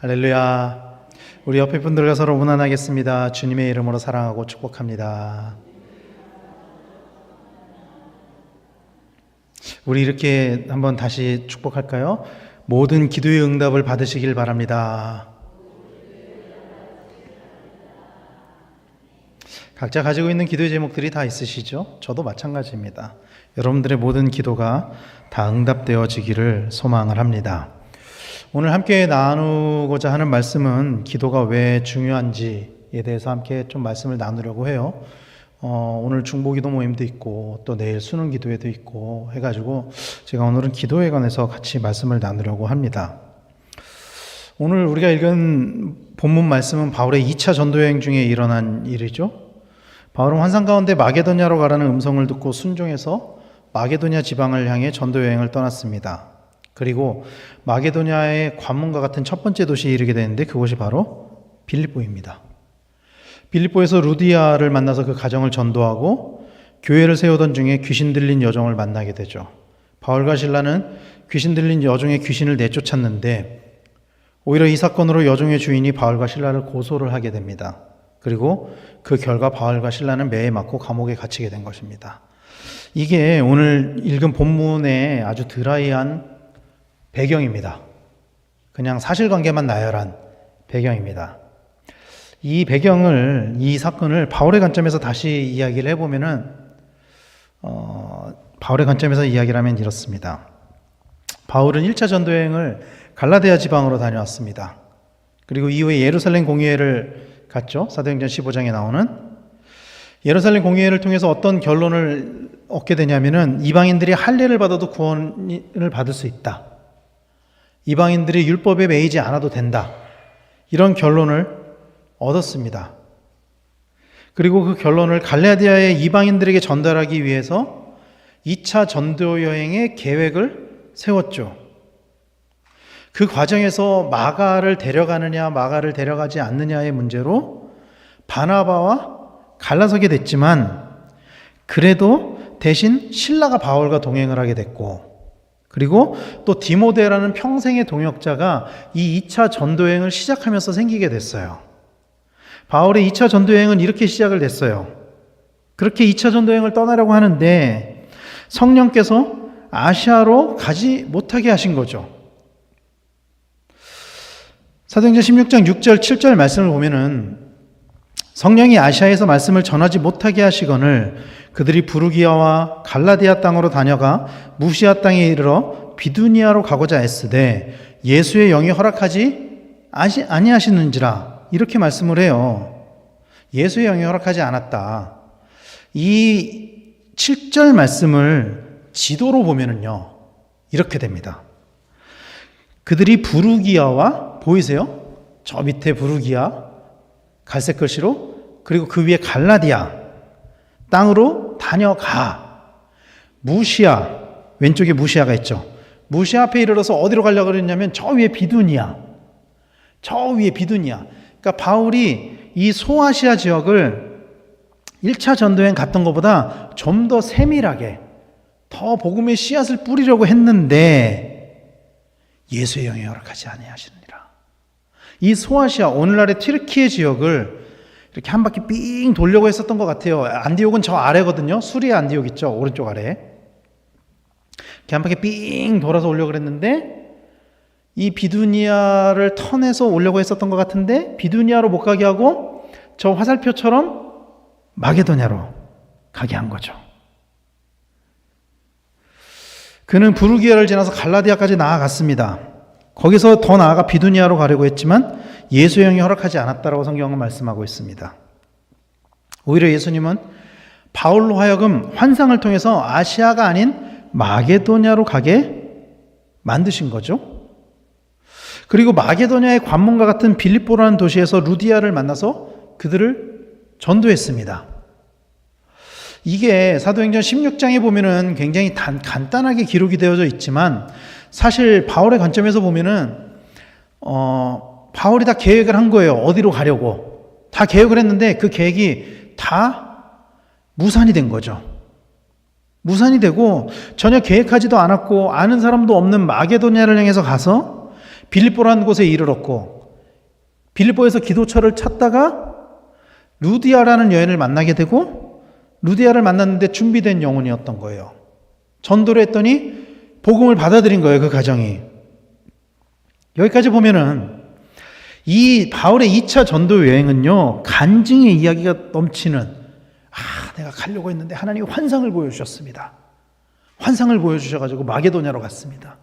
할렐루야. 우리 옆에 분들과 서로 문안하겠습니다. 주님의 이름으로 사랑하고 축복합니다. 우리 이렇게 한번 다시 축복할까요? 모든 기도의 응답을 받으시길 바랍니다. 각자 가지고 있는 기도의 제목들이 다 있으시죠? 저도 마찬가지입니다. 여러분들의 모든 기도가 다 응답되어지기를 소망을 합니다. 오늘 함께 나누고자 하는 말씀은 기도가 왜 중요한지에 대해서 함께 좀 말씀을 나누려고 해요. 오늘 중보기도 모임도 있고 또 내일 수능 기도회도 있고 해가지고 제가 오늘은 기도에 관해서 같이 말씀을 나누려고 합니다. 오늘 우리가 읽은 본문 말씀은 바울의 2차 전도여행 중에 일어난 일이죠. 바울은 환상 가운데 마게도냐로 가라는 음성을 듣고 순종해서 마게도냐 지방을 향해 전도여행을 떠났습니다. 그리고 마게도냐의 관문과 같은 첫 번째 도시에 이르게 되는데 그곳이 바로 빌립보입니다. 빌립보에서 루디아를 만나서 그 가정을 전도하고 교회를 세우던 중에 귀신 들린 여종을 만나게 되죠. 바울과 실라는 귀신 들린 여종의 귀신을 내쫓았는데 오히려 이 사건으로 여종의 주인이 바울과 실라를 고소를 하게 됩니다. 그리고 그 결과 바울과 실라는 매에 맞고 감옥에 갇히게 된 것입니다. 이게 오늘 읽은 본문의 아주 드라이한 배경입니다. 그냥 사실관계만 나열한 배경입니다. 이 배경을, 이 사건을 바울의 관점에서 다시 이야기를 해보면은, 바울의 관점에서 이야기를 하면 이렇습니다. 바울은 1차 전도여행을 갈라디아 지방으로 다녀왔습니다. 그리고 이후에 예루살렘 공의회를 갔죠. 사도행전 15장에 나오는. 예루살렘 공의회를 통해서 어떤 결론을 얻게 되냐면은 이방인들이 할례를 받아도 구원을 받을 수 있다. 이방인들이 율법에 매이지 않아도 된다. 이런 결론을 얻었습니다. 그리고 그 결론을 갈라디아의 이방인들에게 전달하기 위해서 2차 전도 여행의 계획을 세웠죠. 그 과정에서 마가를 데려가느냐 마가를 데려가지 않느냐의 문제로 바나바와 갈라서게 됐지만 그래도 대신 실라가 바울과 동행을 하게 됐고 그리고 또 디모데라는 평생의 동역자가 이 2차 전도여행을 시작하면서 생기게 됐어요. 바울의 2차 전도여행은 이렇게 시작을 됐어요. 그렇게 2차 전도여행을 떠나려고 하는데 성령께서 아시아로 가지 못하게 하신 거죠. 사도행전 16장 6절 7절 말씀을 보면은 성령이 아시아에서 말씀을 전하지 못하게 하시거늘 그들이 부르기아와 갈라디아 땅으로 다녀가 무시아 땅에 이르러 비두니아로 가고자 애쓰되 예수의 영이 허락하지 아니하시는지라 이렇게 말씀을 해요. 예수의 영이 허락하지 않았다. 이 7절 말씀을 지도로 보면은요 이렇게 됩니다. 그들이 부르기아와 보이세요? 저 밑에 부르기아 갈색 글씨로 그리고 그 위에 갈라디아 땅으로 다녀가 무시아 왼쪽에 무시아가 있죠. 무시아 앞에 이르러서 어디로 가려고 그랬냐면 저 위에 비두니아 그러니까 바울이 이 소아시아 지역을 1차 전도여행 갔던 것보다 좀 더 세밀하게 더 복음의 씨앗을 뿌리려고 했는데 예수의 영이 허락하지 아니하시느니라. 이 소아시아 오늘날의 튀르키예 지역을 이렇게 한 바퀴 삥 돌려고 했었던 것 같아요. 안디옥은 저 아래거든요. 수리아 안디옥 있죠. 오른쪽 아래. 이렇게 한 바퀴 삥 돌아서 오려고 그랬는데 이 비두니아를 턴해서 오려고 했었던 것 같은데 비두니아로 못 가게 하고 저 화살표처럼 마게도냐로 가게 한 거죠. 그는 부르기아를 지나서 갈라디아까지 나아갔습니다. 거기서 더 나아가 비두니아로 가려고 했지만 예수의 영이 허락하지 않았다라고 성경은 말씀하고 있습니다. 오히려 예수님은 바울로 하여금 환상을 통해서 아시아가 아닌 마게도냐로 가게 만드신 거죠. 그리고 마게도냐의 관문과 같은 빌립보라는 도시에서 루디아를 만나서 그들을 전도했습니다. 이게 사도행전 16장에 보면은 굉장히 간단하게 기록이 되어져 있지만 사실 바울의 관점에서 보면은 바울이 다 계획을 한 거예요. 어디로 가려고 다 계획을 했는데 그 계획이 다 무산이 된 거죠. 무산이 되고 전혀 계획하지도 않았고 아는 사람도 없는 마게도냐를 향해서 가서 빌립보라는 곳에 이르렀고 빌립보에서 기도처를 찾다가 루디아라는 여인을 만나게 되고 루디아를 만났는데 준비된 영혼이었던 거예요. 전도를 했더니 복음을 받아들인 거예요. 그 가정이. 여기까지 보면은 이 바울의 2차 전도 여행은요, 간증의 이야기가 넘치는, 내가 가려고 했는데 하나님이 환상을 보여주셨습니다. 환상을 보여주셔가지고 마게도냐로 갔습니다.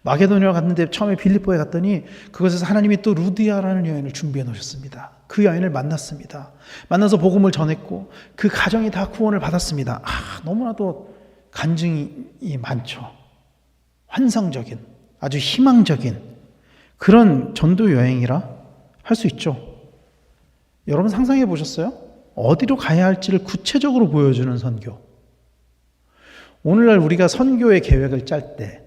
마게도냐로 갔는데 처음에 빌립보에 갔더니 그곳에서 하나님이 또 루디아라는 여인을 준비해 놓으셨습니다. 그 여인을 만났습니다. 만나서 복음을 전했고 그 가정이 다 구원을 받았습니다. 너무나도 간증이 많죠. 환상적인, 아주 희망적인 그런 전도 여행이라 할 수 있죠. 여러분 상상해 보셨어요? 어디로 가야 할지를 구체적으로 보여주는 선교. 오늘날 우리가 선교의 계획을 짤 때,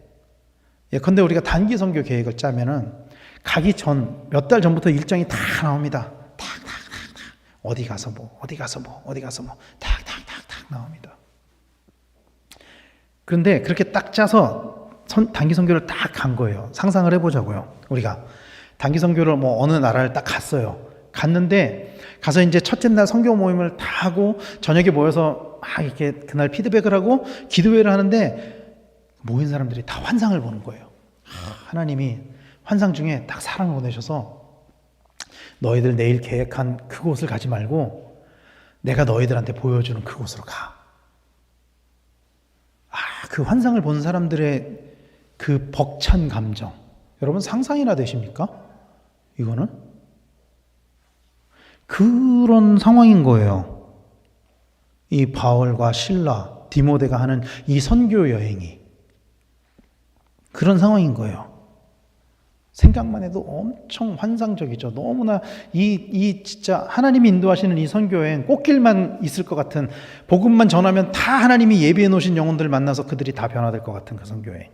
예컨대 우리가 단기 선교 계획을 짜면은 가기 전 몇 달 전부터 일정이 다 나옵니다. 탁탁탁탁 어디 가서 뭐 탁탁탁탁 나옵니다. 그런데 그렇게 딱 짜서 단기 선교를 딱 간 거예요. 상상을 해보자고요. 우리가 단기 선교를 어느 나라를 딱 갔어요. 갔는데 가서 이제 첫째 날 선교 모임을 다 하고 저녁에 모여서 막 이렇게 그날 피드백을 하고 기도회를 하는데 모인 사람들이 다 환상을 보는 거예요. 하나님이 환상 중에 딱 사람을 보내셔서 너희들 내일 계획한 그곳을 가지 말고 내가 너희들한테 보여주는 그곳으로 가. 그 환상을 본 사람들의 그 벅찬 감정, 여러분 상상이나 되십니까? 이거는 그런 상황인 거예요. 이 바울과 실라, 디모데가 하는 이 선교 여행이 그런 상황인 거예요. 생각만 해도 엄청 환상적이죠. 너무나 이 진짜 하나님이 인도하시는 이 선교 여행 꽃길만 있을 것 같은, 복음만 전하면 다 하나님이 예비해 놓으신 영혼들을 만나서 그들이 다 변화될 것 같은 그 선교 여행.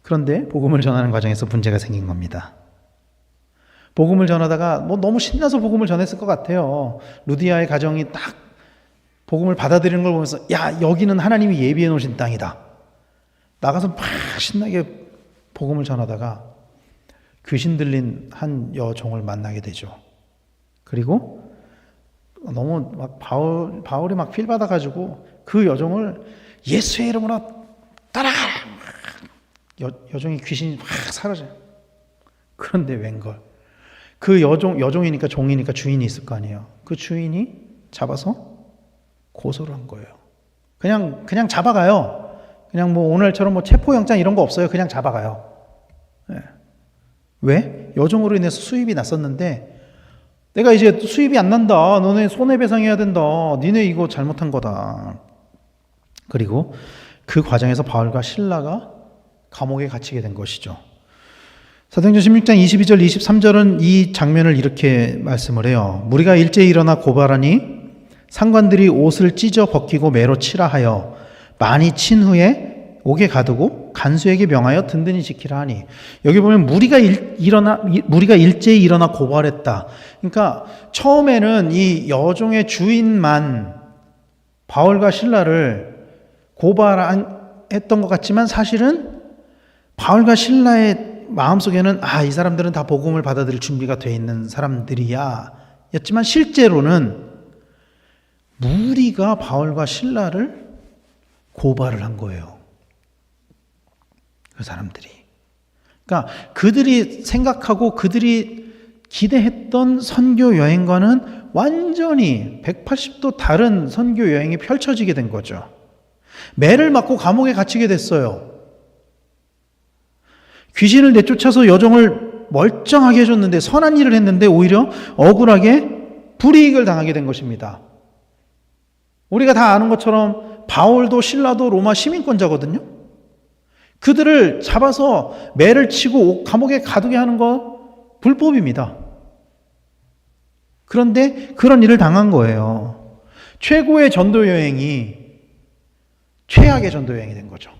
그런데 복음을 전하는 과정에서 문제가 생긴 겁니다. 복음을 전하다가 너무 신나서 복음을 전했을 것 같아요. 루디아의 가정이 딱 복음을 받아들이는 걸 보면서 여기는 하나님이 예비해 놓으신 땅이다. 나가서 막 신나게 복음을 전하다가 귀신 들린 한 여종을 만나게 되죠. 그리고 너무 막 바울이 막 필 받아가지고 그 여종을 예수의 이름으로 따라가라. 여종이 귀신이 막 사라져요. 그런데 웬걸, 그 여종이니까 종이니까 주인이 있을 거 아니에요. 그 주인이 잡아서 고소를 한 거예요. 그냥 잡아가요. 그냥 오늘처럼 체포영장 이런 거 없어요. 그냥 잡아가요. 네. 왜? 여종으로 인해서 수입이 났었는데 내가 이제 수입이 안 난다. 너네 손해배상해야 된다. 니네 이거 잘못한 거다. 그리고 그 과정에서 바울과 실라가 감옥에 갇히게 된 것이죠. 사도행전 16장 22절 23절은 이 장면을 이렇게 말씀을 해요. 무리가 일제히 일어나 고발하니 상관들이 옷을 찢어 벗기고 매로 치라 하여 많이 친 후에 옥에 가두고 간수에게 명하여 든든히 지키라 하니, 여기 보면 무리가 일제히 일어나 고발했다. 그러니까 처음에는 이 여종의 주인만 바울과 실라를 고발했던 것 같지만 사실은 바울과 실라의 마음속에는 이 사람들은 다 복음을 받아들일 준비가 돼 있는 사람들이야 였지만 실제로는 무리가 바울과 실라를 고발을 한 거예요. 그 사람들이. 그러니까 그들이 생각하고 그들이 기대했던 선교 여행과는 완전히 180도 다른 선교 여행이 펼쳐지게 된 거죠. 매를 맞고 감옥에 갇히게 됐어요. 귀신을 내쫓아서 여종을 멀쩡하게 해줬는데, 선한 일을 했는데 오히려 억울하게 불이익을 당하게 된 것입니다. 우리가 다 아는 것처럼 바울도 실라도 로마 시민권자거든요. 그들을 잡아서 매를 치고 감옥에 가두게 하는 거 불법입니다. 그런데 그런 일을 당한 거예요. 최고의 전도 여행이 최악의 전도 여행이 된 거죠.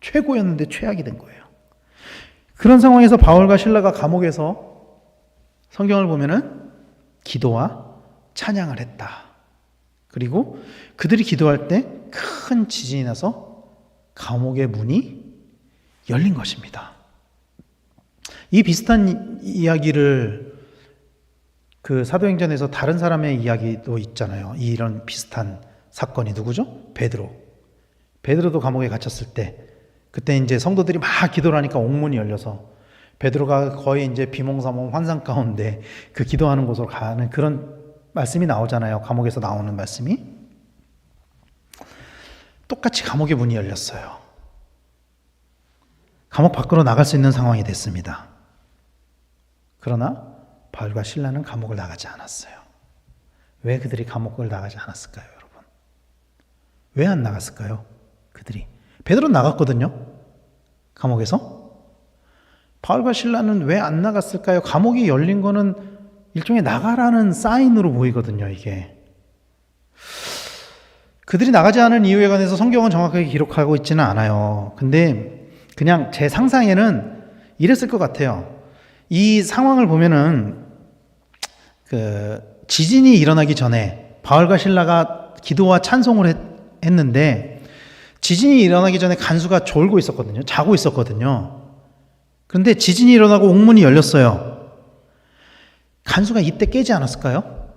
최고였는데 최악이 된 거예요. 그런 상황에서 바울과 실라가 감옥에서 성경을 보면은 기도와 찬양을 했다. 그리고 그들이 기도할 때 큰 지진이 나서 감옥의 문이 열린 것입니다. 이 비슷한 이야기를 그 사도행전에서 다른 사람의 이야기도 있잖아요. 이런 비슷한 사건이 누구죠? 베드로도 감옥에 갇혔을 때, 그때 이제 성도들이 막 기도를 하니까 옥문이 열려서 베드로가 거의 이제 비몽사몽 환상 가운데 그 기도하는 곳으로 가는 그런 말씀이 나오잖아요. 감옥에서 나오는 말씀이. 똑같이 감옥의 문이 열렸어요. 감옥 밖으로 나갈 수 있는 상황이 됐습니다. 그러나 바울과 실라는 감옥을 나가지 않았어요. 왜 그들이 감옥을 나가지 않았을까요, 여러분? 왜 안 나갔을까요? 그들이. 베드로는 나갔거든요. 감옥에서. 바울과 실라는 왜 안 나갔을까요? 감옥이 열린 거는 일종의 나가라는 사인으로 보이거든요, 이게. 그들이 나가지 않은 이유에 관해서 성경은 정확하게 기록하고 있지는 않아요. 근데 그냥 제 상상에는 이랬을 것 같아요. 이 상황을 보면은 지진이 일어나기 전에 바울과 실라가 기도와 찬송을 했는데 지진이 일어나기 전에 간수가 졸고 있었거든요. 자고 있었거든요. 그런데 지진이 일어나고 옥문이 열렸어요. 간수가 이때 깨지 않았을까요?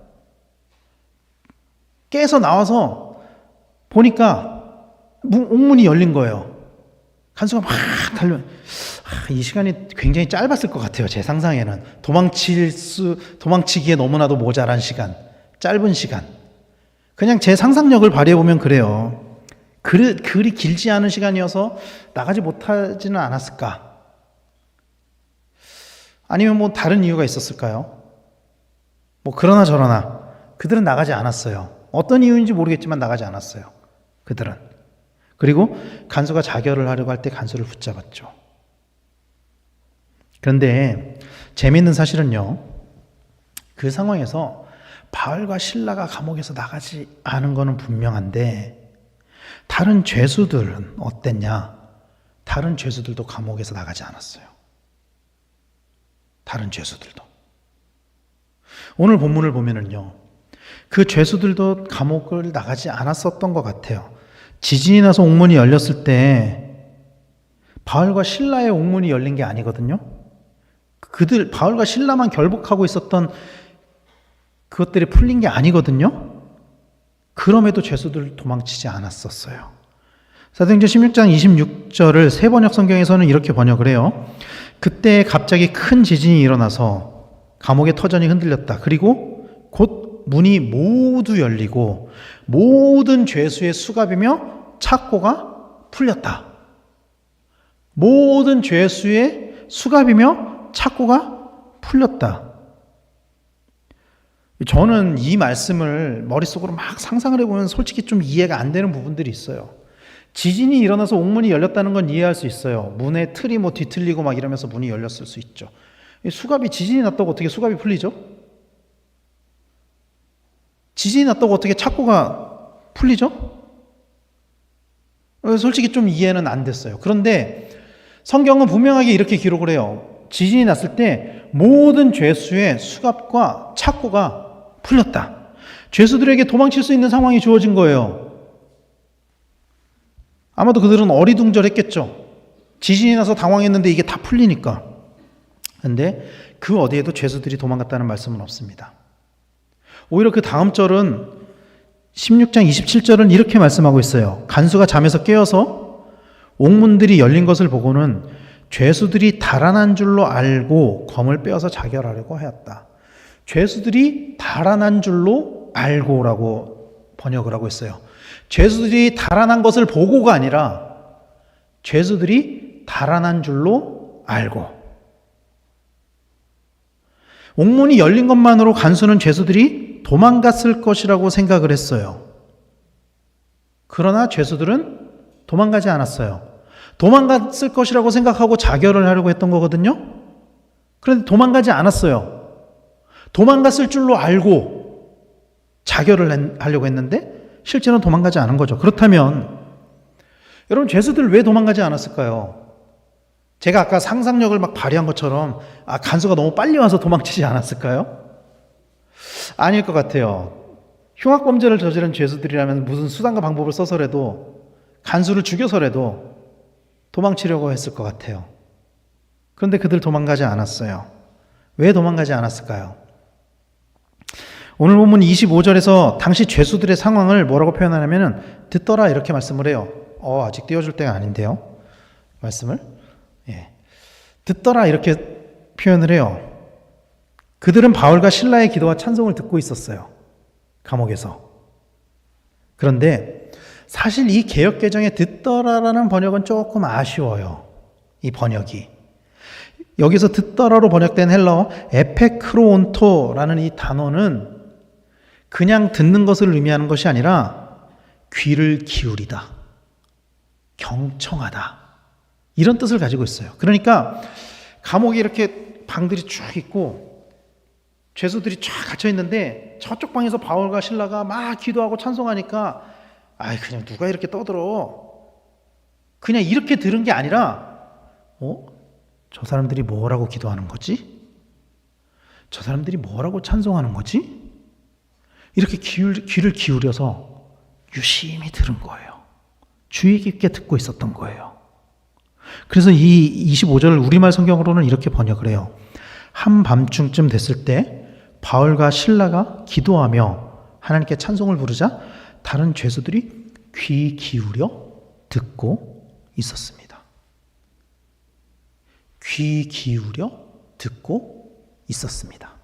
깨서 나와서 보니까 옥문이 열린 거예요. 간수가 막 이 시간이 굉장히 짧았을 것 같아요. 제 상상에는. 도망치기에 너무나도 모자란 시간, 짧은 시간. 그냥 제 상상력을 발휘해보면 그래요. 그리 길지 않은 시간이어서 나가지 못하지는 않았을까? 아니면 뭐 다른 이유가 있었을까요? 뭐 그러나 저러나 그들은 나가지 않았어요. 어떤 이유인지 모르겠지만 나가지 않았어요. 그들은. 그리고 간수가 자결을 하려고 할 때 간수를 붙잡았죠. 그런데 재미있는 사실은요, 그 상황에서 바울과 실라가 감옥에서 나가지 않은 것은 분명한데 다른 죄수들은 어땠냐? 다른 죄수들도 감옥에서 나가지 않았어요. 다른 죄수들도. 오늘 본문을 보면은요, 그 죄수들도 감옥을 나가지 않았었던 것 같아요. 지진이 나서 옥문이 열렸을 때 바울과 실라의 옥문이 열린 게 아니거든요. 바울과 실라만 결복하고 있었던 그것들이 풀린 게 아니거든요. 그럼에도 죄수들 도망치지 않았었어요. 사도행전 16장 26절을 세번역 성경에서는 이렇게 번역을 해요. 그때 갑자기 큰 지진이 일어나서 감옥의 터전이 흔들렸다. 그리고 곧 문이 모두 열리고 모든 죄수의 수갑이며 착고가 풀렸다. 모든 죄수의 수갑이며 착고가 풀렸다. 저는 이 말씀을 머릿속으로 막 상상을 해보면 솔직히 좀 이해가 안 되는 부분들이 있어요. 지진이 일어나서 옥문이 열렸다는 건 이해할 수 있어요. 문의 틀이 뭐 뒤틀리고 막 이러면서 문이 열렸을 수 있죠. 지진이 났다고 어떻게 수갑이 풀리죠? 지진이 났다고 어떻게 착고가 풀리죠? 솔직히 좀 이해는 안 됐어요. 그런데 성경은 분명하게 이렇게 기록을 해요. 지진이 났을 때 모든 죄수의 수갑과 착고가 풀렸다. 죄수들에게 도망칠 수 있는 상황이 주어진 거예요. 아마도 그들은 어리둥절했겠죠. 지진이 나서 당황했는데 이게 다 풀리니까. 그런데 그 어디에도 죄수들이 도망갔다는 말씀은 없습니다. 오히려 그 다음 절은 16장 27절은 이렇게 말씀하고 있어요. 간수가 잠에서 깨어서 옥문들이 열린 것을 보고는 죄수들이 달아난 줄로 알고 검을 빼어서 자결하려고 하였다. 죄수들이 달아난 줄로 알고라고 번역을 하고 있어요. 죄수들이 달아난 것을 보고가 아니라 죄수들이 달아난 줄로 알고. 옥문이 열린 것만으로 간수는 죄수들이 도망갔을 것이라고 생각을 했어요. 그러나 죄수들은 도망가지 않았어요. 도망갔을 것이라고 생각하고 자결을 하려고 했던 거거든요. 그런데 도망가지 않았어요. 도망갔을 줄로 알고 자결을 하려고 했는데 실제로는 도망가지 않은 거죠. 그렇다면 여러분, 죄수들 왜 도망가지 않았을까요? 제가 아까 상상력을 막 발휘한 것처럼 간수가 너무 빨리 와서 도망치지 않았을까요? 아닐 것 같아요. 흉악범죄를 저지른 죄수들이라면 무슨 수단과 방법을 써서라도 간수를 죽여서라도 도망치려고 했을 것 같아요. 그런데 그들 도망가지 않았어요. 왜 도망가지 않았을까요? 오늘 본문 25절에서 당시 죄수들의 상황을 뭐라고 표현하냐면 듣더라 이렇게 말씀을 해요. 아직 띄워줄 때가 아닌데요. 말씀을. 듣더라 이렇게 표현을 해요. 그들은 바울과 실라의 기도와 찬송을 듣고 있었어요. 감옥에서. 그런데 사실 이 개역개정에 듣더라라는 번역은 조금 아쉬워요. 이 번역이. 여기서 듣더라로 번역된 헬라어 에페크로온토라는 이 단어는 그냥 듣는 것을 의미하는 것이 아니라 귀를 기울이다, 경청하다 이런 뜻을 가지고 있어요. 그러니까 감옥에 이렇게 방들이 쭉 있고 죄수들이 쫙 갇혀 있는데 저쪽 방에서 바울과 실라가 막 기도하고 찬송하니까 그냥 누가 이렇게 떠들어. 그냥 이렇게 들은 게 아니라 저 사람들이 뭐라고 기도하는 거지? 저 사람들이 뭐라고 찬송하는 거지? 이렇게 귀를 기울여서 유심히 들은 거예요. 주의 깊게 듣고 있었던 거예요. 그래서 이 25절을 우리말 성경으로는 이렇게 번역을 해요. 한밤중쯤 됐을 때 바울과 실라가 기도하며 하나님께 찬송을 부르자 다른 죄수들이 귀 기울여 듣고 있었습니다. 귀 기울여 듣고 있었습니다.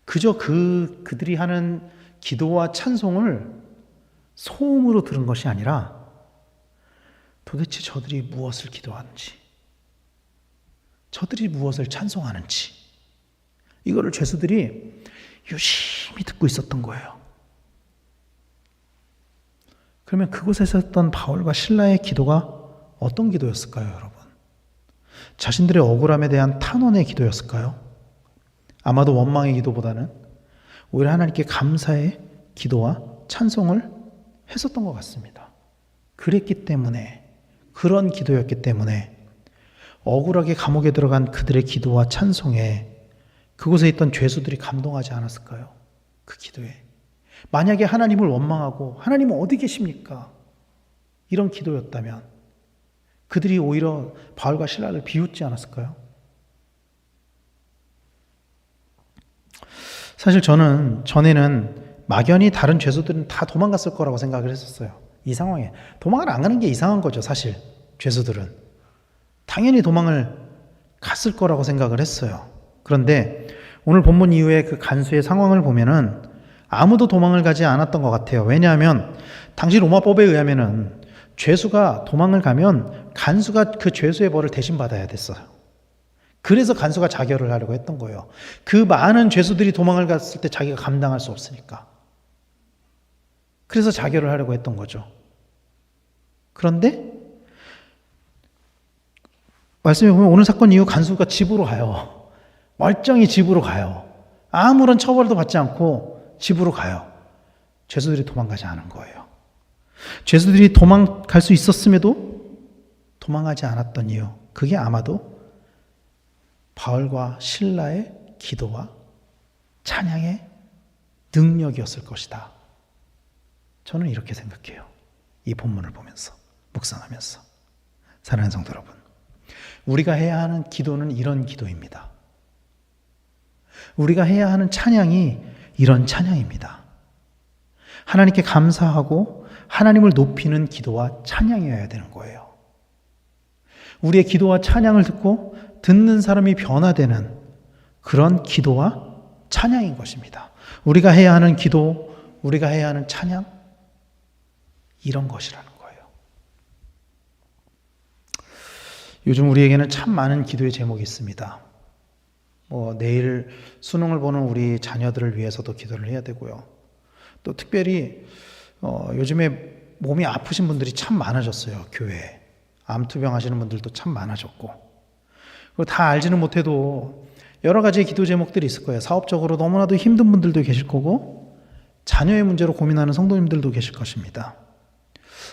그저 그들이 하는 기도와 찬송을 소음으로 들은 것이 아니라 도대체 저들이 무엇을 기도하는지, 저들이 무엇을 찬송하는지 이거를 죄수들이 유심히 듣고 있었던 거예요. 그러면 그곳에서 했던 바울과 실라의 기도가 어떤 기도였을까요, 여러분? 자신들의 억울함에 대한 탄원의 기도였을까요? 아마도 원망의 기도보다는 오히려 하나님께 감사의 기도와 찬송을 했었던 것 같습니다. 그랬기 때문에, 그런 기도였기 때문에 억울하게 감옥에 들어간 그들의 기도와 찬송에 그곳에 있던 죄수들이 감동하지 않았을까요? 그 기도에. 만약에 하나님을 원망하고 하나님은 어디 계십니까? 이런 기도였다면 그들이 오히려 바울과 실라를 비웃지 않았을까요? 사실 저는 전에는 막연히 다른 죄수들은 다 도망갔을 거라고 생각을 했었어요. 이 상황에. 도망을 안 가는 게 이상한 거죠, 사실. 죄수들은. 당연히 도망을 갔을 거라고 생각을 했어요. 그런데 오늘 본문 이후에 그 간수의 상황을 보면은 아무도 도망을 가지 않았던 것 같아요. 왜냐하면 당시 로마법에 의하면은 죄수가 도망을 가면 간수가 그 죄수의 벌을 대신 받아야 됐어요. 그래서 간수가 자결을 하려고 했던 거예요. 그 많은 죄수들이 도망을 갔을 때 자기가 감당할 수 없으니까. 그래서 자결을 하려고 했던 거죠. 그런데 말씀해 보면 오늘 사건 이후 간수가 집으로 가요. 멀쩡히 집으로 가요. 아무런 처벌도 받지 않고 집으로 가요. 죄수들이 도망가지 않은 거예요. 죄수들이 도망갈 수 있었음에도 도망가지 않았던 이유, 그게 아마도 바울과 실라의 기도와 찬양의 능력이었을 것이다. 저는 이렇게 생각해요. 이 본문을 보면서, 묵상하면서. 사랑하는 성도 여러분, 우리가 해야 하는 기도는 이런 기도입니다. 우리가 해야 하는 찬양이 이런 찬양입니다. 하나님께 감사하고 하나님을 높이는 기도와 찬양이어야 되는 거예요. 우리의 기도와 찬양을 듣고 듣는 사람이 변화되는 그런 기도와 찬양인 것입니다. 우리가 해야 하는 기도, 우리가 해야 하는 찬양, 이런 것이라는 거예요. 요즘 우리에게는 참 많은 기도의 제목이 있습니다. 내일 수능을 보는 우리 자녀들을 위해서도 기도를 해야 되고요. 또 특별히 요즘에 몸이 아프신 분들이 참 많아졌어요. 교회에. 암투병 하시는 분들도 참 많아졌고, 그리고 다 알지는 못해도 여러 가지의 기도 제목들이 있을 거예요. 사업적으로 너무나도 힘든 분들도 계실 거고, 자녀의 문제로 고민하는 성도님들도 계실 것입니다.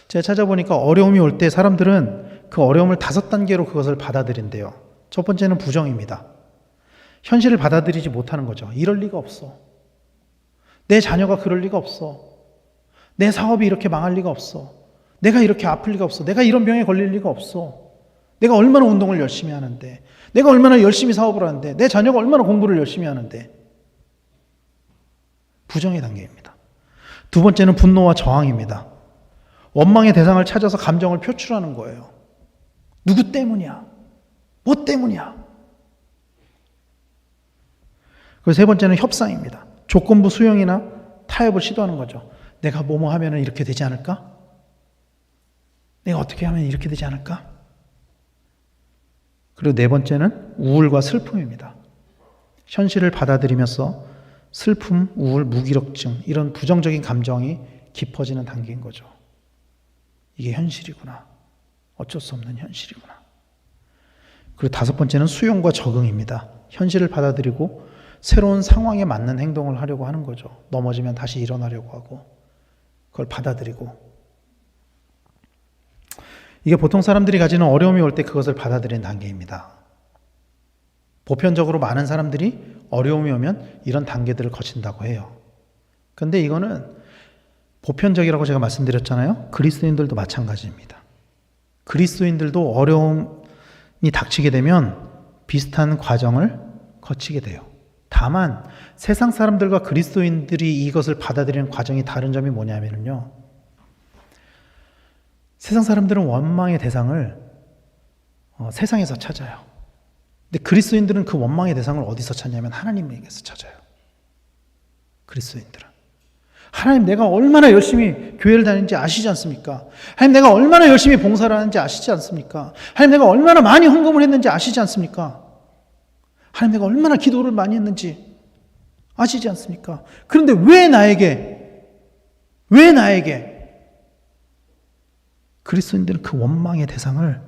제가 찾아보니까 어려움이 올 때 사람들은 그 어려움을 5단계로 그것을 받아들인대요. 첫 번째는 부정입니다. 현실을 받아들이지 못하는 거죠. 이럴 리가 없어. 내 자녀가 그럴 리가 없어. 내 사업이 이렇게 망할 리가 없어. 내가 이렇게 아플 리가 없어. 내가 이런 병에 걸릴 리가 없어. 내가 얼마나 운동을 열심히 하는데, 내가 얼마나 열심히 사업을 하는데, 내 자녀가 얼마나 공부를 열심히 하는데. 부정의 단계입니다. 두 번째는 분노와 저항입니다. 원망의 대상을 찾아서 감정을 표출하는 거예요. 누구 때문이야? 뭐 때문이야? 그리고 세 번째는 협상입니다. 조건부 수용이나 타협을 시도하는 거죠. 내가 뭐뭐 하면 이렇게 되지 않을까? 내가 어떻게 하면 이렇게 되지 않을까? 그리고 네 번째는 우울과 슬픔입니다. 현실을 받아들이면서 슬픔, 우울, 무기력증 이런 부정적인 감정이 깊어지는 단계인 거죠. 이게 현실이구나. 어쩔 수 없는 현실이구나. 그리고 다섯 번째는 수용과 적응입니다. 현실을 받아들이고 새로운 상황에 맞는 행동을 하려고 하는 거죠. 넘어지면 다시 일어나려고 하고 그걸 받아들이고. 이게 보통 사람들이 가지는 어려움이 올 때 그것을 받아들이는 단계입니다. 보편적으로 많은 사람들이 어려움이 오면 이런 단계들을 거친다고 해요. 그런데 이거는 보편적이라고 제가 말씀드렸잖아요. 그리스도인들도 마찬가지입니다. 그리스도인들도 어려움이 닥치게 되면 비슷한 과정을 거치게 돼요. 다만 세상 사람들과 그리스도인들이 이것을 받아들이는 과정이 다른 점이 뭐냐면요. 세상 사람들은 원망의 대상을 세상에서 찾아요. 근데 그리스도인들은 그 원망의 대상을 어디서 찾냐면 하나님에게서 찾아요. 그리스도인들은. 하나님, 내가 얼마나 열심히 교회를 다니는지 아시지 않습니까? 하나님, 내가 얼마나 열심히 봉사를 하는지 아시지 않습니까? 하나님, 내가 얼마나 많이 헌금을 했는지 아시지 않습니까? 하나님, 내가 얼마나 기도를 많이 했는지 아시지 않습니까? 그런데 왜 나에게 그리스도인들은 그 원망의 대상을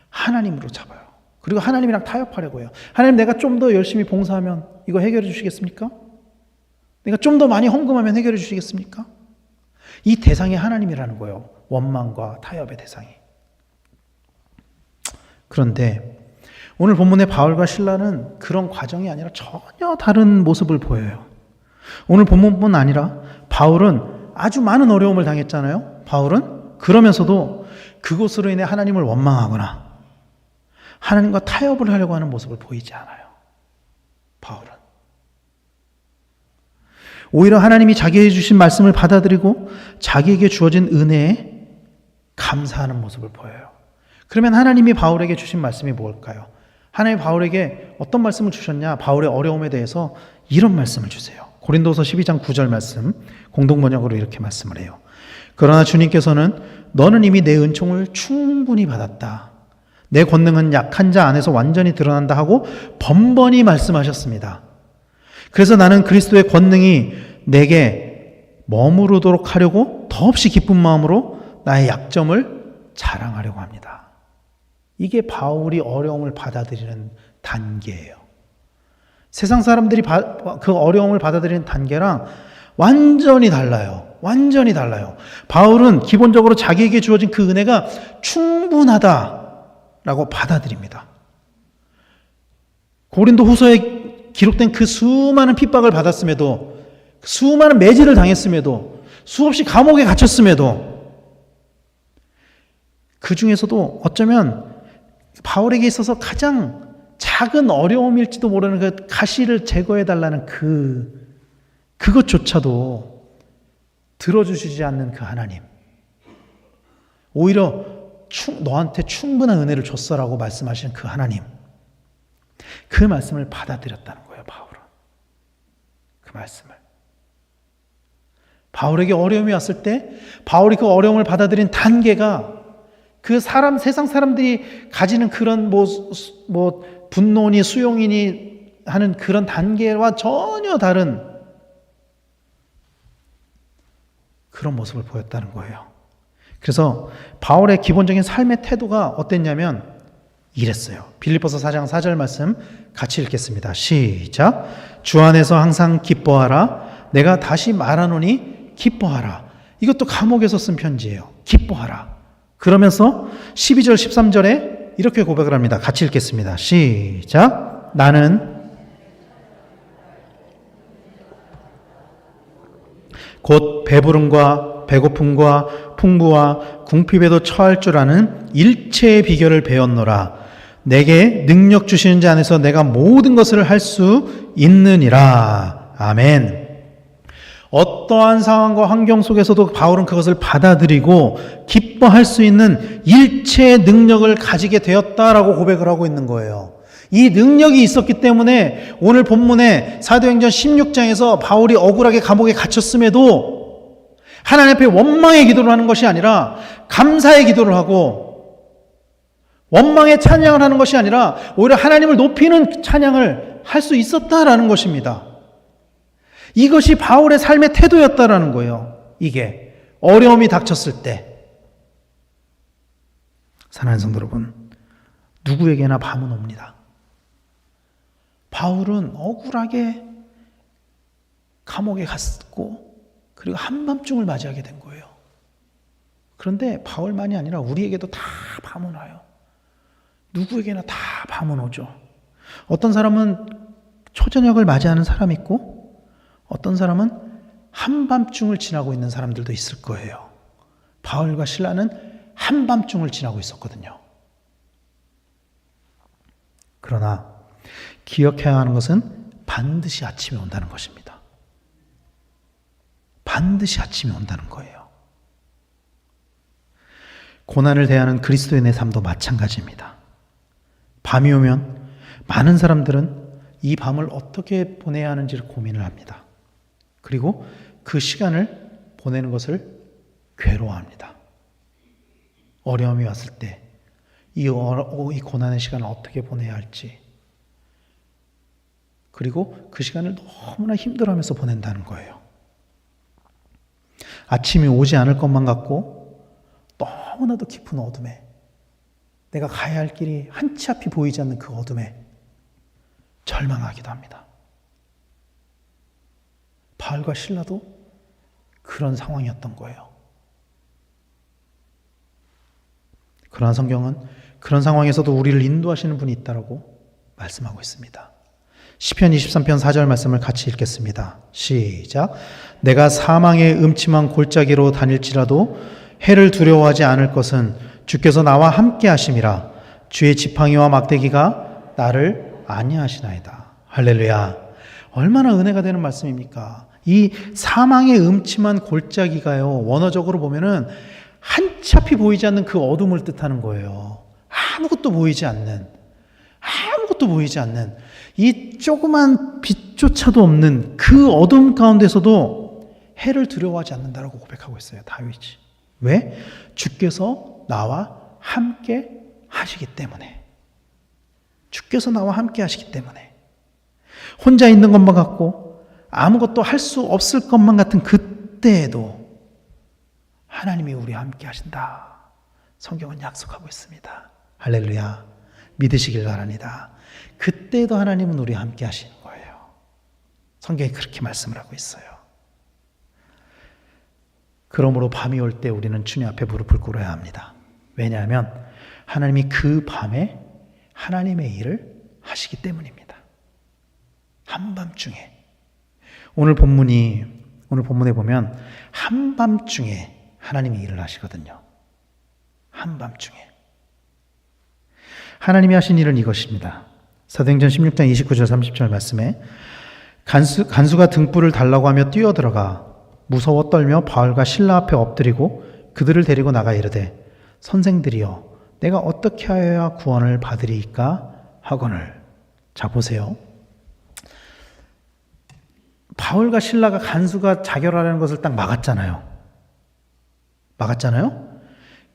하나님으로 잡아요. 그리고 하나님이랑 타협하려고 해요. 하나님, 내가 좀 더 열심히 봉사하면 이거 해결해 주시겠습니까? 내가 좀 더 많이 헌금하면 해결해 주시겠습니까? 이 대상이 하나님이라는 거예요. 원망과 타협의 대상이. 그런데 오늘 본문의 바울과 실라는 그런 과정이 아니라 전혀 다른 모습을 보여요. 오늘 본문뿐 아니라 바울은 아주 많은 어려움을 당했잖아요. 바울은 그러면서도 그것으로 인해 하나님을 원망하거나 하나님과 타협을 하려고 하는 모습을 보이지 않아요. 바울은. 오히려 하나님이 자기에게 주신 말씀을 받아들이고 자기에게 주어진 은혜에 감사하는 모습을 보여요. 그러면 하나님이 바울에게 주신 말씀이 뭘까요? 하나님이 바울에게 어떤 말씀을 주셨냐? 바울의 어려움에 대해서 이런 말씀을 주세요. 고린도서 12장 9절 말씀, 공동번역으로 이렇게 말씀을 해요. 그러나 주님께서는 너는 이미 내 은총을 충분히 받았다. 내 권능은 약한 자 안에서 완전히 드러난다 하고 번번이 말씀하셨습니다. 그래서 나는 그리스도의 권능이 내게 머무르도록 하려고 더없이 기쁜 마음으로 나의 약점을 자랑하려고 합니다. 이게 바울이 어려움을 받아들이는 단계예요. 세상 사람들이 그 어려움을 받아들이는 단계랑 완전히 달라요. 완전히 달라요. 바울은 기본적으로 자기에게 주어진 그 은혜가 충분하다라고 받아들입니다. 고린도 후서에 기록된 그 수많은 핍박을 받았음에도, 수많은 매질을 당했음에도, 수없이 감옥에 갇혔음에도, 그 중에서도 어쩌면 바울에게 있어서 가장 작은 어려움일지도 모르는 그 가시를 제거해달라는 그것조차도 들어주시지 않는 그 하나님. 오히려 너한테 충분한 은혜를 줬어라고 말씀하시는 그 하나님. 그 말씀을 받아들였다는 거예요, 바울은. 그 말씀을. 바울에게 어려움이 왔을 때 바울이 그 어려움을 받아들인 단계가 그 세상 사람들이 가지는 그런 분노니 수용이니 하는 그런 단계와 전혀 다른 그런 모습을 보였다는 거예요. 그래서 바울의 기본적인 삶의 태도가 어땠냐면 이랬어요. 빌립보서 4장 4절 말씀 같이 읽겠습니다. 시작. 주 안에서 항상 기뻐하라. 내가 다시 말하노니 기뻐하라. 이것도 감옥에서 쓴 편지예요. 기뻐하라. 그러면서 12절 13절에 이렇게 고백을 합니다. 같이 읽겠습니다. 시작. 나는 곧 배부름과 배고픔과 풍부와 궁핍에도 처할 줄 아는 일체의 비결을 배웠노라. 내게 능력 주시는 자 안에서 내가 모든 것을 할 수 있느니라. 아멘. 어떠한 상황과 환경 속에서도 바울은 그것을 받아들이고 기뻐할 수 있는 일체의 능력을 가지게 되었다라고 고백을 하고 있는 거예요. 이 능력이 있었기 때문에 오늘 본문에 사도행전 16장에서 바울이 억울하게 감옥에 갇혔음에도 하나님 앞에 원망의 기도를 하는 것이 아니라 감사의 기도를 하고, 원망의 찬양을 하는 것이 아니라 오히려 하나님을 높이는 찬양을 할 수 있었다라는 것입니다. 이것이 바울의 삶의 태도였다라는 거예요. 이게 어려움이 닥쳤을 때. 사랑하는 성도 여러분, 누구에게나 밤은 옵니다. 바울은 억울하게 감옥에 갔고 그리고 한밤중을 맞이하게 된 거예요. 그런데 바울만이 아니라 우리에게도 다 밤은 와요. 누구에게나 다 밤은 오죠. 어떤 사람은 초저녁을 맞이하는 사람이 있고 어떤 사람은 한밤중을 지나고 있는 사람들도 있을 거예요. 바울과 실라는 한밤중을 지나고 있었거든요. 그러나 기억해야 하는 것은 반드시 아침이 온다는 것입니다. 반드시 아침이 온다는 거예요. 고난을 대하는 그리스도인의 삶도 마찬가지입니다. 밤이 오면 많은 사람들은 이 밤을 어떻게 보내야 하는지를 고민을 합니다. 그리고 그 시간을 보내는 것을 괴로워합니다. 어려움이 왔을 때 이 고난의 시간을 어떻게 보내야 할지, 그리고 그 시간을 너무나 힘들어하면서 보낸다는 거예요. 아침이 오지 않을 것만 같고 너무나도 깊은 어둠에, 내가 가야 할 길이 한 치 앞이 보이지 않는 그 어둠에 절망하기도 합니다. 바울과 실라도 그런 상황이었던 거예요. 그러나 성경은 그런 상황에서도 우리를 인도하시는 분이 있다고 말씀하고 있습니다. 시편 23편 4절 말씀을 같이 읽겠습니다. 시작. 내가 사망의 음침한 골짜기로 다닐지라도 해를 두려워하지 않을 것은 주께서 나와 함께 하심이라. 주의 지팡이와 막대기가 나를 안위하시나이다. 할렐루야. 얼마나 은혜가 되는 말씀입니까? 이 사망의 음침한 골짜기가요, 원어적으로 보면은 한 치 앞이 보이지 않는 그 어둠을 뜻하는 거예요. 아무것도 보이지 않는 이 조그만 빛조차도 없는 그 어둠 가운데서도 해를 두려워하지 않는다라고 고백하고 있어요, 다윗이. 왜? 주께서 나와 함께 하시기 때문에. 주께서 나와 함께 하시기 때문에. 혼자 있는 것만 같고 아무것도 할 수 없을 것만 같은 그때에도 하나님이 우리와 함께 하신다. 성경은 약속하고 있습니다. 할렐루야. 믿으시길 바랍니다. 그때도 하나님은 우리와 함께 하시는 거예요. 성경이 그렇게 말씀을 하고 있어요. 그러므로 밤이 올 때 우리는 주님 앞에 무릎을 꿇어야 합니다. 왜냐하면 하나님이 그 밤에 하나님의 일을 하시기 때문입니다. 한밤중에. 오늘 본문에 보면 한밤중에 하나님이 일을 하시거든요. 한밤중에. 하나님이 하신 일은 이것입니다. 사도행전 16장 29절 30절 말씀에 간수가 등불을 달라고 하며 뛰어들어가 무서워 떨며 바울과 실라 앞에 엎드리고 그들을 데리고 나가 이르되 선생들이여 내가 어떻게 하여야 구원을 받으리이까 하거늘. 자, 보세요. 바울과 실라가 간수가 자결하려는 것을 딱 막았잖아요.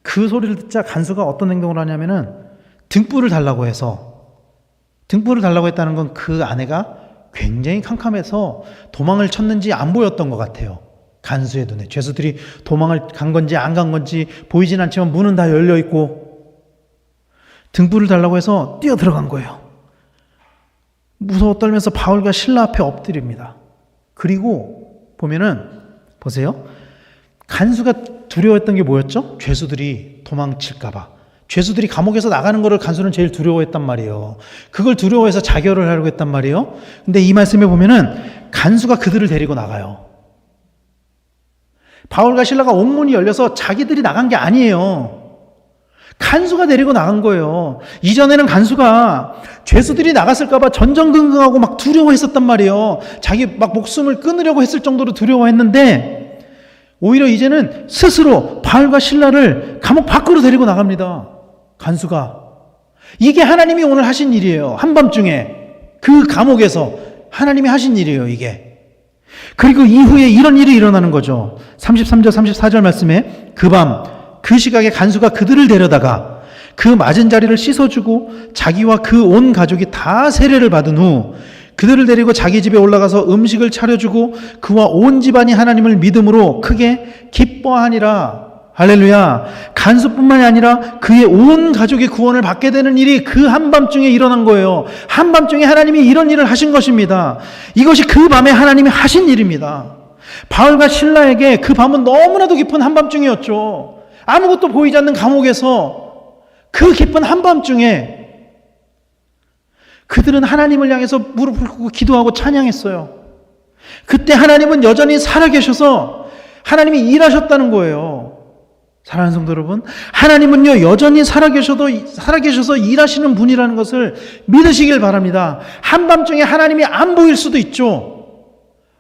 그 소리를 듣자 간수가 어떤 행동을 하냐면은 등불을 달라고 했다는 건 그 아내가 굉장히 캄캄해서 도망을 쳤는지 안 보였던 것 같아요. 간수의 눈에. 죄수들이 도망을 간 건지 안 간 건지 보이진 않지만 문은 다 열려 있고 등불을 달라고 해서 뛰어 들어간 거예요. 무서워 떨면서 바울과 실라 앞에 엎드립니다. 그리고 보세요. 간수가 두려워했던 게 뭐였죠? 죄수들이 도망칠까봐. 죄수들이 감옥에서 나가는 것을 간수는 제일 두려워했단 말이에요. 그걸 두려워해서 자결을 하려고 했단 말이에요. 근데 이 말씀에 보면은 간수가 그들을 데리고 나가요. 바울과 신라가 옥문이 열려서 자기들이 나간 게 아니에요. 간수가 데리고 나간 거예요. 이전에는 간수가 죄수들이 나갔을까봐 전전긍긍하고 막 두려워했었단 말이에요. 자기 막 목숨을 끊으려고 했을 정도로 두려워했는데 오히려 이제는 스스로 바울과 신라를 감옥 밖으로 데리고 나갑니다. 간수가. 이게 하나님이 오늘 하신 일이에요. 한밤중에 그 감옥에서 하나님이 하신 일이에요, 이게. 그리고 이후에 이런 일이 일어나는 거죠. 33절 34절 말씀에 그 밤 그 시각에 간수가 그들을 데려다가 그 맞은 자리를 씻어주고 자기와 그 온 가족이 다 세례를 받은 후 그들을 데리고 자기 집에 올라가서 음식을 차려주고 그와 온 집안이 하나님을 믿음으로 크게 기뻐하니라. 할렐루야. 간수뿐만이 아니라 그의 온 가족의 구원을 받게 되는 일이 그 한밤중에 일어난 거예요. 한밤중에 하나님이 이런 일을 하신 것입니다. 이것이 그 밤에 하나님이 하신 일입니다. 바울과 신라에게 그 밤은 너무나도 깊은 한밤중이었죠. 아무것도 보이지 않는 감옥에서 그 깊은 한밤중에 그들은 하나님을 향해서 무릎을 꿇고 기도하고 찬양했어요. 그때 하나님은 여전히 살아계셔서 하나님이 일하셨다는 거예요. 사랑하는 성도 여러분, 하나님은요 여전히 살아계셔서 일하시는 분이라는 것을 믿으시길 바랍니다. 한밤중에 하나님이 안 보일 수도 있죠.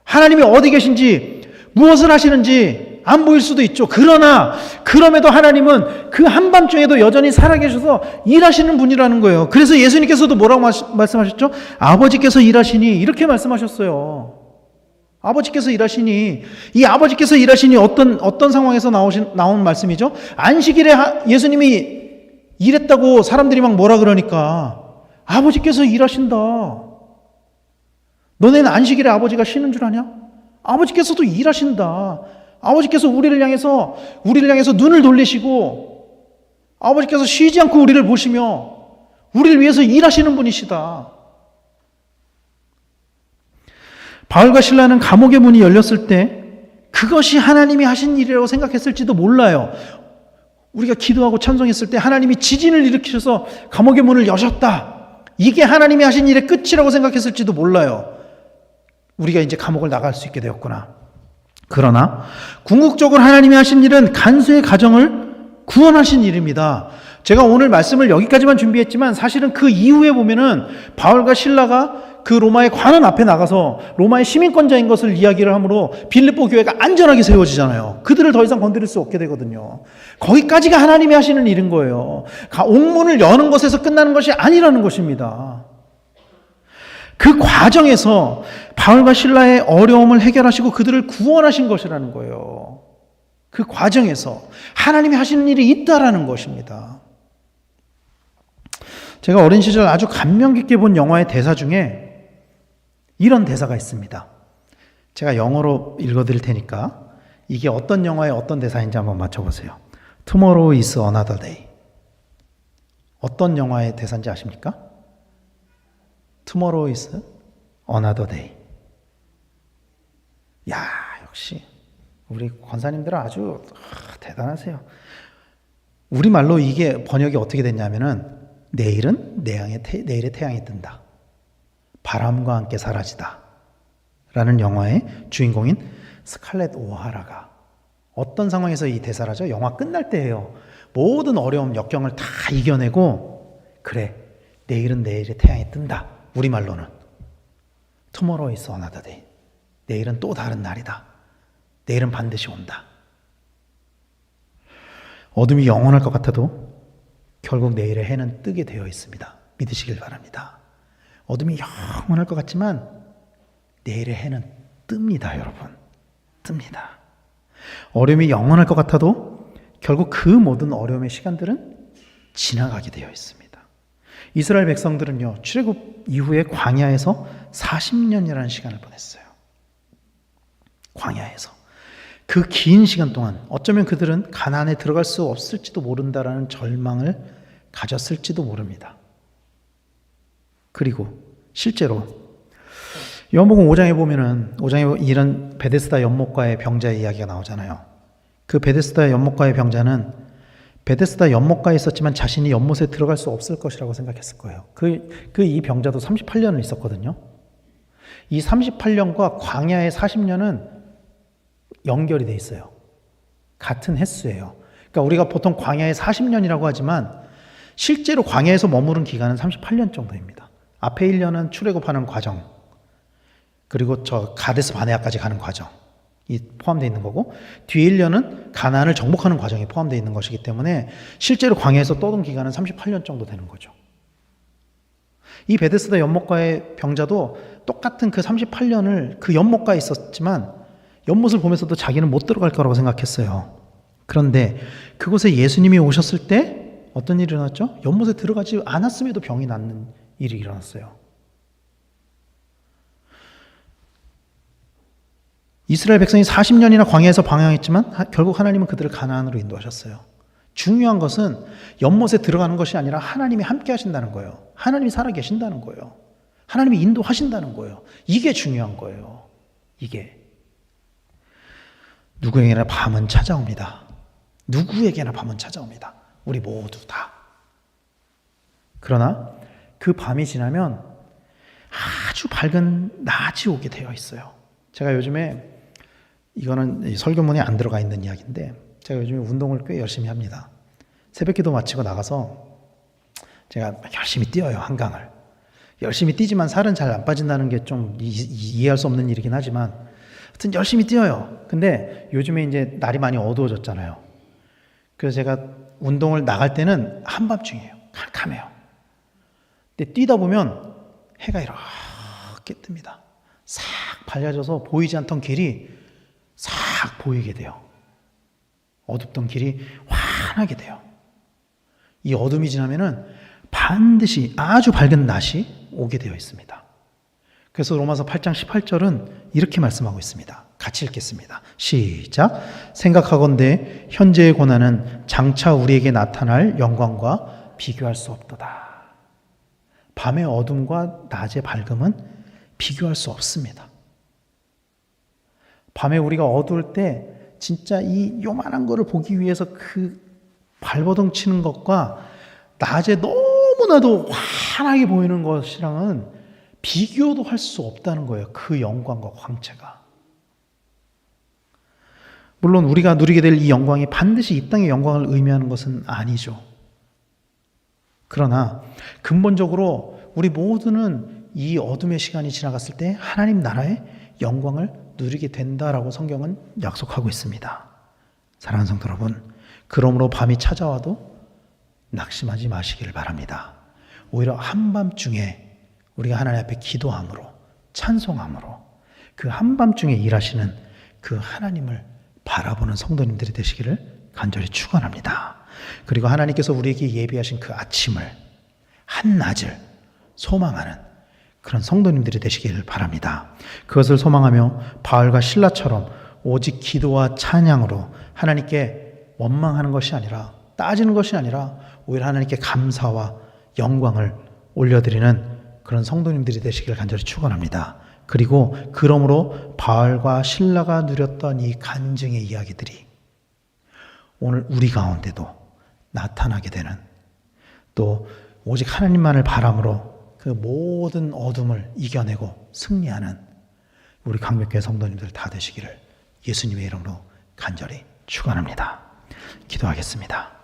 하나님이 어디 계신지 무엇을 하시는지 안 보일 수도 있죠. 그러나 그럼에도 하나님은 그 한밤중에도 여전히 살아계셔서 일하시는 분이라는 거예요. 그래서 예수님께서도 뭐라고 말씀하셨죠? 아버지께서 일하시니, 이렇게 말씀하셨어요. 아버지께서 일하시니, 이 아버지께서 일하시니 어떤 상황에서 나온 말씀이죠? 안식일에 예수님이 일했다고 사람들이 막 뭐라 그러니까 아버지께서 일하신다. 너네는 안식일에 아버지가 쉬는 줄 아냐? 아버지께서도 일하신다. 아버지께서 우리를 향해서 눈을 돌리시고 아버지께서 쉬지 않고 우리를 보시며 우리를 위해서 일하시는 분이시다. 바울과 신라는 감옥의 문이 열렸을 때 그것이 하나님이 하신 일이라고 생각했을지도 몰라요. 우리가 기도하고 찬송했을 때 하나님이 지진을 일으키셔서 감옥의 문을 여셨다. 이게 하나님이 하신 일의 끝이라고 생각했을지도 몰라요. 우리가 이제 감옥을 나갈 수 있게 되었구나. 그러나 궁극적으로 하나님이 하신 일은 간수의 가정을 구원하신 일입니다. 제가 오늘 말씀을 여기까지만 준비했지만 사실은 그 이후에 보면은 바울과 신라가 그 로마의 관원 앞에 나가서 로마의 시민권자인 것을 이야기를 함으로 빌립보 교회가 안전하게 세워지잖아요. 그들을 더 이상 건드릴 수 없게 되거든요. 거기까지가 하나님이 하시는 일인 거예요. 옥문을 여는 것에서 끝나는 것이 아니라는 것입니다. 그 과정에서 바울과 신라의 어려움을 해결하시고 그들을 구원하신 것이라는 거예요. 그 과정에서 하나님이 하시는 일이 있다라는 것입니다. 제가 어린 시절 아주 감명 깊게 본 영화의 대사 중에 이런 대사가 있습니다. 제가 영어로 읽어드릴 테니까 이게 어떤 영화의 어떤 대사인지 한번 맞춰보세요. Tomorrow is another day. 어떤 영화의 대사인지 아십니까? Tomorrow is another day. 야, 역시 우리 권사님들은 아주 대단하세요. 우리말로 이게 번역이 어떻게 됐냐면은 내일은 내일의 태양이 뜬다. 바람과 함께 사라지다. 라는 영화의 주인공인 스칼렛 오하라가 어떤 상황에서 이 대사를 하죠? 영화 끝날 때예요. 모든 어려움, 역경을 다 이겨내고 그래, 내일은 내일의 태양이 뜬다. 우리말로는 Tomorrow is another day. 내일은 또 다른 날이다. 내일은 반드시 온다. 어둠이 영원할 것 같아도 결국 내일의 해는 뜨게 되어 있습니다. 믿으시길 바랍니다. 어둠이 영원할 것 같지만 내일의 해는 뜹니다, 여러분. 뜹니다. 어려움이 영원할 것 같아도 결국 그 모든 어려움의 시간들은 지나가게 되어 있습니다. 이스라엘 백성들은요, 출애굽 이후에 광야에서 40년이라는 시간을 보냈어요. 광야에서. 그 긴 시간 동안 어쩌면 그들은 가나안에 들어갈 수 없을지도 모른다라는 절망을 가졌을지도 모릅니다. 그리고 실제로 요한복음 5장에 보면은 5장에 이런 베데스다 연못가의 병자의 이야기가 나오잖아요. 그 베데스다 연못가의 병자는 베데스다 연못가에 있었지만 자신이 연못에 들어갈 수 없을 것이라고 생각했을 거예요. 이 병자도 38년을 있었거든요. 이 38년과 광야의 40년은 연결이 돼 있어요. 같은 횟수예요. 그러니까 우리가 보통 광야에 40년이라고 하지만 실제로 광야에서 머무른 기간은 38년 정도입니다. 앞에 1년은 출애굽하는 과정, 그리고 저 가데스 바네아까지 가는 과정이 포함되어 있는 거고, 뒤에 1년은 가나안을 정복하는 과정이 포함되어 있는 것이기 때문에 실제로 광야에서 떠돈 기간은 38년 정도 되는 거죠. 이 베데스다 연못가의 병자도 똑같은 그 38년을 그 연못가에 있었지만 연못을 보면서도 자기는 못 들어갈 거라고 생각했어요. 그런데 그곳에 예수님이 오셨을 때 어떤 일이 일어났죠? 연못에 들어가지 않았음에도 병이 낫는 일이 일어났어요. 이스라엘 백성이 40년이나 광야에서 방황했지만 결국 하나님은 그들을 가나안으로 인도하셨어요. 중요한 것은 연못에 들어가는 것이 아니라 하나님이 함께 하신다는 거예요. 하나님이 살아계신다는 거예요. 하나님이 인도하신다는 거예요. 이게 중요한 거예요. 이게. 누구에게나 밤은 찾아옵니다. 누구에게나 밤은 찾아옵니다. 우리 모두 다. 그러나 그 밤이 지나면 아주 밝은 낮이 오게 되어 있어요. 제가 요즘에, 이거는 설교문에 안 들어가 있는 이야기인데, 제가 요즘에 운동을 꽤 열심히 합니다. 새벽기도 마치고 나가서 제가 열심히 뛰어요, 한강을. 열심히 뛰지만 살은 잘 안 빠진다는 게 좀 이해할 수 없는 일이긴 하지만 하여튼 열심히 뛰어요. 근데 요즘에 이제 날이 많이 어두워졌잖아요. 그래서 제가 운동을 나갈 때는 한밤중이에요. 캄캄해요. 근데 뛰다 보면 해가 이렇게 뜹니다. 싹 밝아져서 보이지 않던 길이 싹 보이게 돼요. 어둡던 길이 환하게 돼요. 이 어둠이 지나면은 반드시 아주 밝은 낮이 오게 되어 있습니다. 그래서 로마서 8장 18절은 이렇게 말씀하고 있습니다. 같이 읽겠습니다. 시작. 생각하건대 현재의 고난은 장차 우리에게 나타날 영광과 비교할 수 없도다. 밤의 어둠과 낮의 밝음은 비교할 수 없습니다. 밤에 우리가 어두울 때 진짜 이 요만한 거를 보기 위해서 그 발버둥 치는 것과 낮에 너무나도 환하게 보이는 것이랑은 비교도 할 수 없다는 거예요. 그 영광과 광채가. 물론 우리가 누리게 될 이 영광이 반드시 이 땅의 영광을 의미하는 것은 아니죠. 그러나 근본적으로 우리 모두는 이 어둠의 시간이 지나갔을 때 하나님 나라의 영광을 누리게 된다라고 성경은 약속하고 있습니다. 사랑하는 성도 여러분, 그러므로 밤이 찾아와도 낙심하지 마시기를 바랍니다. 오히려 한밤중에 우리가 하나님 앞에 기도함으로, 찬송함으로 그 한밤중에 일하시는 그 하나님을 바라보는 성도님들이 되시기를 간절히 축원합니다. 그리고 하나님께서 우리에게 예비하신 그 아침을, 한낮을 소망하는 그런 성도님들이 되시기를 바랍니다. 그것을 소망하며 바울과 실라처럼 오직 기도와 찬양으로 하나님께 원망하는 것이 아니라, 따지는 것이 아니라 오히려 하나님께 감사와 영광을 올려드리는 그런 성도님들이 되시기를 간절히 축원합니다. 그리고 그러므로 바울과 실라가 누렸던 이 간증의 이야기들이 오늘 우리 가운데도 나타나게 되는, 또 오직 하나님만을 바람으로 그 모든 어둠을 이겨내고 승리하는 우리 강력교회 성도님들 다 되시기를 예수님의 이름으로 간절히 축원합니다. 기도하겠습니다.